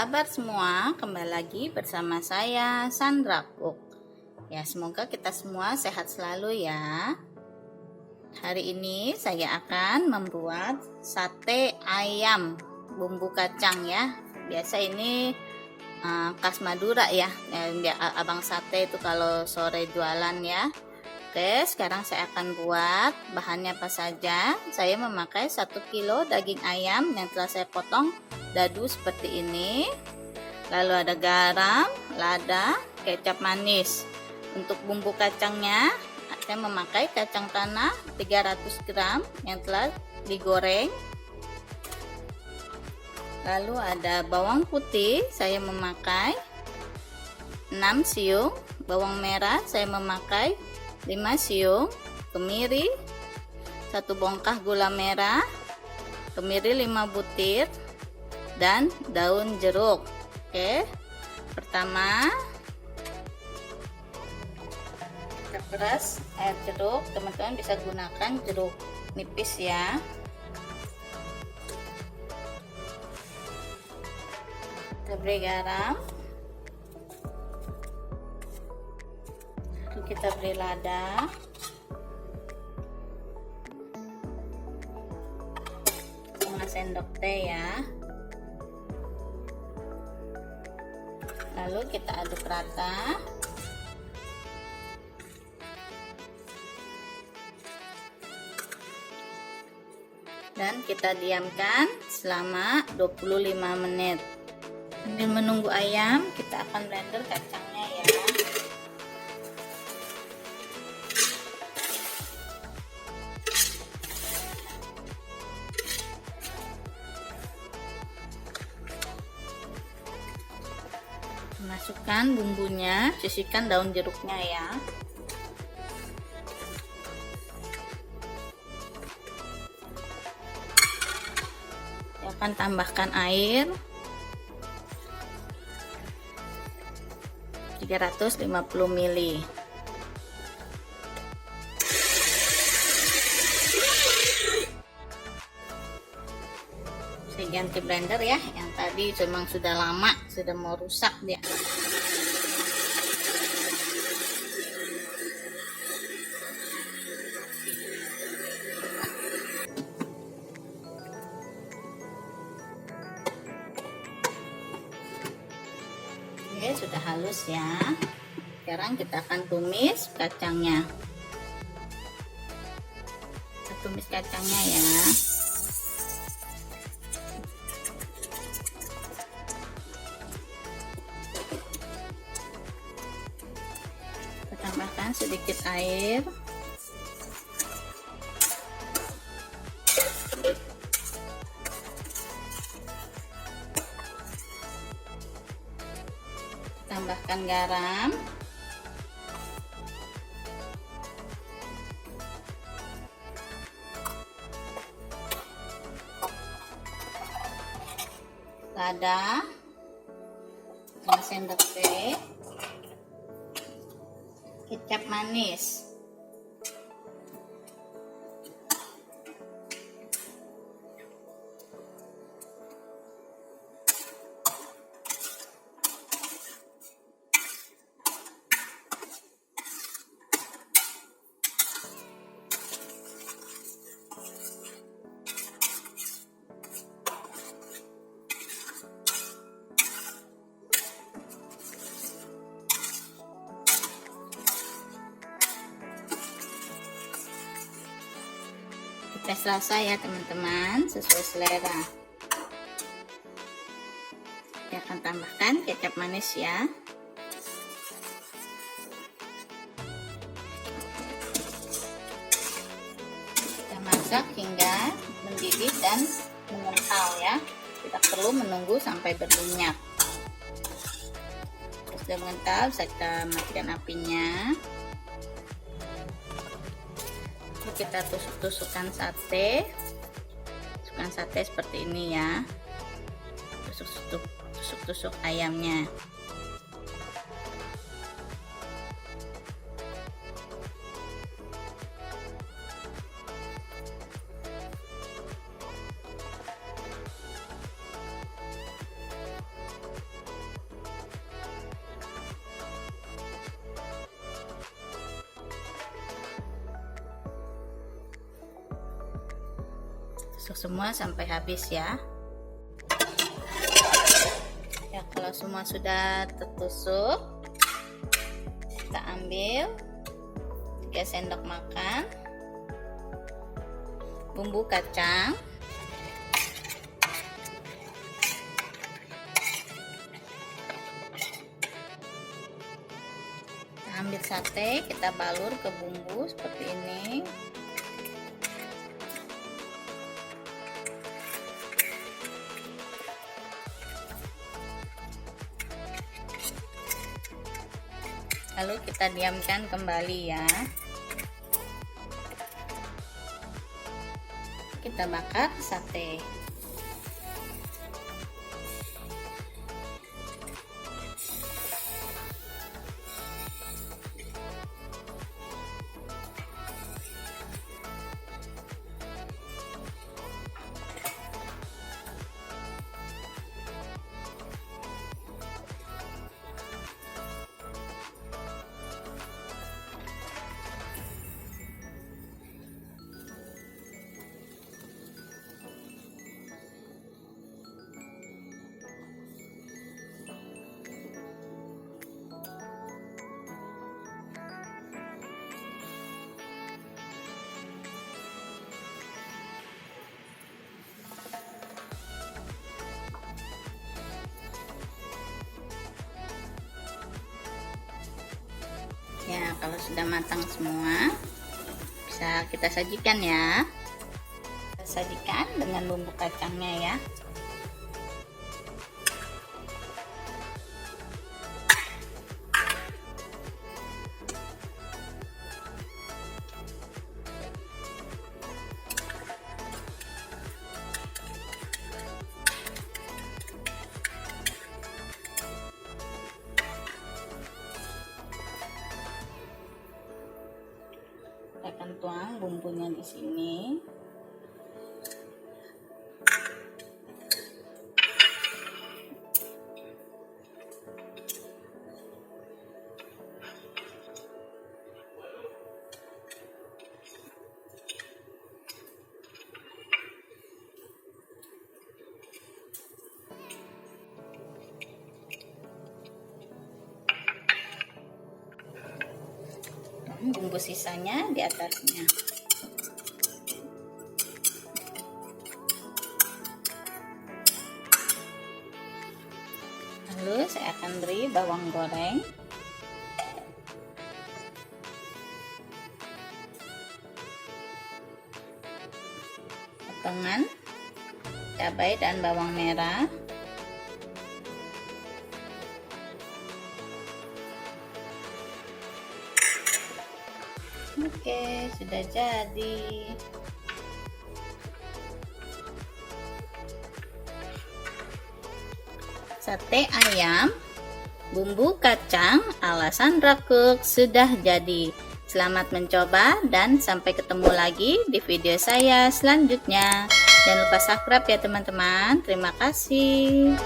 kabar semua? Kembali lagi bersama saya Sandra Cook. Ya, semoga kita semua sehat selalu ya. Hari ini saya akan membuat sate ayam bumbu kacang ya. Biasa ini khas Madura ya. Abang sate itu kalau sore jualan ya. Oke, sekarang saya akan buat bahannya apa saja. Saya memakai 1 kilo daging ayam yang telah saya potong dadu seperti ini. Lalu ada garam, lada, kecap manis. Untuk bumbu kacangnya, saya memakai kacang tanah 300 gram yang telah digoreng. Lalu ada bawang putih, saya memakai 6 siung. Bawang merah saya memakai 5 siung, kemiri 1 bongkah gula merah, kemiri 5 butir, dan daun jeruk. Oke, pertama kita peras air jeruk. Teman-teman bisa gunakan jeruk nipis ya. Kita beri garam, lalu kita beri lada, setengah sendok teh ya. Lalu kita aduk rata. Dan kita diamkan selama 25 menit. Sambil menunggu ayam, kita akan blender kacangnya ya. Masukkan bumbunya, sisihkan daun jeruknya ya. Saya akan tambahkan air 350 ml. Saya ganti blender ya, yang tadi memang sudah lama, sudah mau rusak dia. Oke, sudah halus ya. Sekarang kita akan tumis kacangnya. Kita tumis kacangnya ya. Tambahkan sedikit air, tambahkan garam, lada, 1 sendok teh, kecap manis, tes rasa ya teman-teman, sesuai selera. Saya akan tambahkan kecap manis ya. Kita masak hingga mendidih dan mengental ya. Tidak perlu menunggu sampai berminyak. Sudah mengental, bisa kita matikan apinya. Kita tusuk-tusukkan sate, seperti ini ya. Tusuk-tusuk ayamnya. Tusuk semua sampai habis ya. Ya, kalau semua sudah tertusuk, kita ambil 3 sendok makan bumbu kacang, kita ambil sate, kita balur ke bumbu seperti ini. Lalu kita diamkan kembali ya. Kita bakar sate. Ya, kalau sudah matang semua, bisa kita sajikan ya. Kita sajikan dengan bumbu kacangnya ya. Kita akan tuang bumbunya di sini. Bumbu sisanya di atasnya. Lalu saya akan beri bawang goreng, potongan cabai dan bawang merah, Oke, sudah jadi. Sate ayam bumbu kacang ala Sandra Cook sudah jadi. Selamat mencoba dan sampai ketemu lagi di video saya selanjutnya. Jangan lupa subscribe ya teman-teman. Terima kasih.